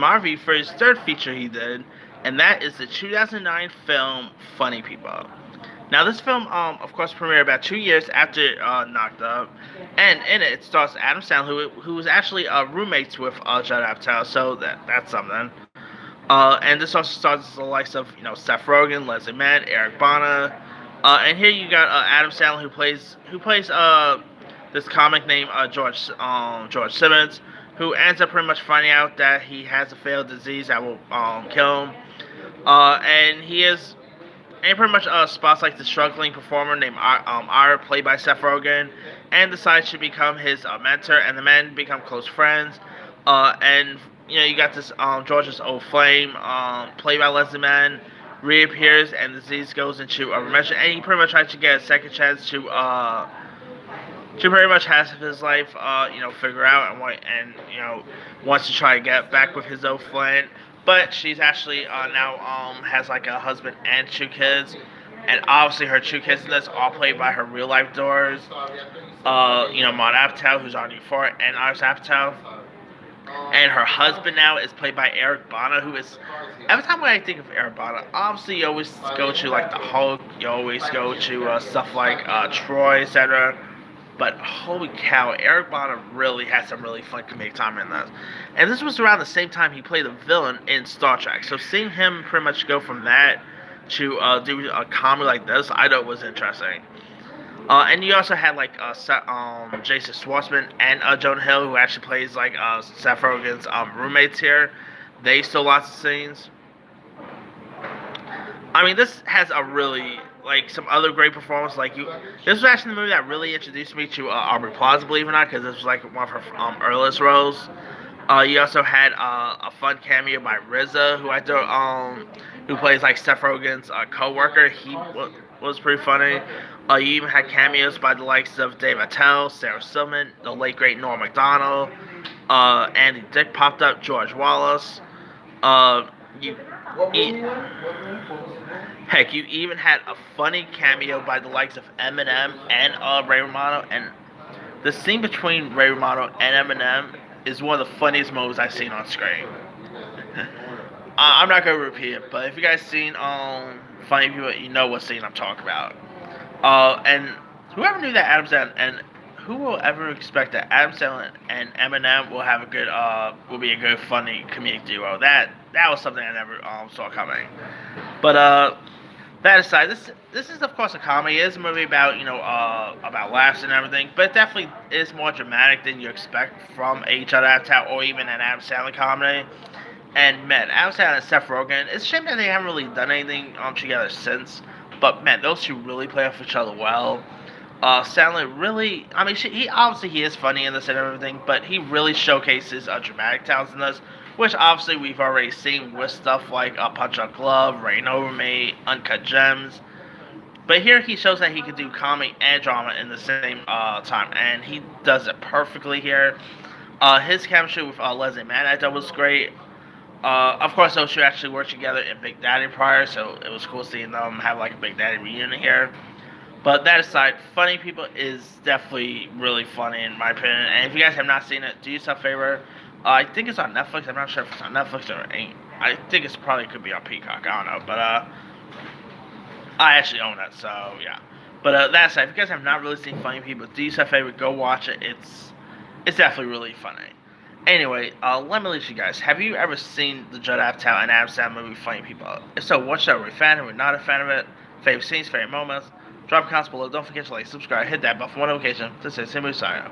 Marvy for his third feature he did, and that is the 2009 film Funny People. Now, this film, of course, premiered about 2 years after Knocked Up, and in it stars Adam Sandler, who was actually roommates with Judd Apatow, so that's something. And this also stars the likes of Seth Rogen, Leslie Mann, Eric Bana, and here you got Adam Sandler who plays this comic named George Simmons, who ends up pretty much finding out that he has a failed disease that will kill him. And he is and pretty much spots like the struggling performer named Ira, played by Seth Rogen, and decides to become his mentor, and the men become close friends. And you got this George's old flame, played by Leslie Mann, reappears, and the disease goes into a remission, and he pretty much tries to get a second chance to pretty much half of his life, figure out and wants to try to get back with his old flame. But she's actually now has like a husband and 2 kids, and obviously her 2 kids in this all played by her real life daughters. Maud Apatow, who's on Euphoria, and Iris Apatow. And her husband now is played by Eric Bana, who is. Every time when I think of Eric Bana, obviously you always go to like the Hulk, you always go to stuff like Troy, etc. But holy cow, Eric Bana really had some really fun comedic time in this. And this was around the same time he played the villain in Star Trek. So seeing him pretty much go from that to do a comedy like this, I thought was interesting. And you also had like Jason Schwartzman and Jonah Hill, who actually plays like Seth Rogen's roommates here. They still lots of scenes. I mean, this has a really like some other great performance. Like you, this was actually the movie that really introduced me to Aubrey Plaza, believe it or not, because this was like one of her earliest roles. You also had a fun cameo by RZA, who I thought who plays like Seth Rogen's co-worker. He was pretty funny. You even had cameos by the likes of Dave Attell, Sarah Silverman, the late great Norm Macdonald, Andy Dick popped up, George Wallace. You, e- Heck, you even had a funny cameo by the likes of Eminem and Ray Romano, and the scene between Ray Romano and Eminem is one of the funniest moments I've seen on screen. I'm not gonna repeat it, but if you guys seen Funny People, you know what scene I'm talking about. And whoever knew that Adam Sandler and who will ever expect that Adam Sandler and Eminem will have a good will be a good funny comedic duo. That was something I never saw coming. But that aside, this is of course a comedy. It is a movie about about laughs and everything, but it definitely is more dramatic than you expect from a Judd Apatow or even an Adam Sandler comedy. And man, Adam Sandler and Seth Rogen, it's a shame that they haven't really done anything together since. But man, those two really play off each other well. Sandler really, I mean, he is funny in this and everything, but he really showcases dramatic talents in this, which obviously we've already seen with stuff like Punch Drunk Love, Reign Over Me, Uncut Gems. But here he shows that he can do comedy and drama in the same time, and he does it perfectly here. His chemistry with Leslie Mann I thought was great. Of course, those two actually worked together in Big Daddy prior, so it was cool seeing them have like a Big Daddy reunion here. But that aside, Funny People is definitely really funny in my opinion. And if you guys have not seen it, do yourself a favor. I think it's on Netflix. I'm not sure if it's on Netflix or ain't. I think it's probably could be on Peacock. I don't know, but I actually own it, so yeah. But that aside, if you guys have not really seen Funny People, do yourself a favor, go watch it. It's definitely really funny. Anyway, let me leave you guys. Have you ever seen the Judd Apatow and Adam Sandler movie Funny People? If so, what show? Are you a fan? Are you not a fan of it? Favorite scenes, favorite moments? Drop comments below. Don't forget to like, subscribe, hit that bell for notification. This is Simu Sayo.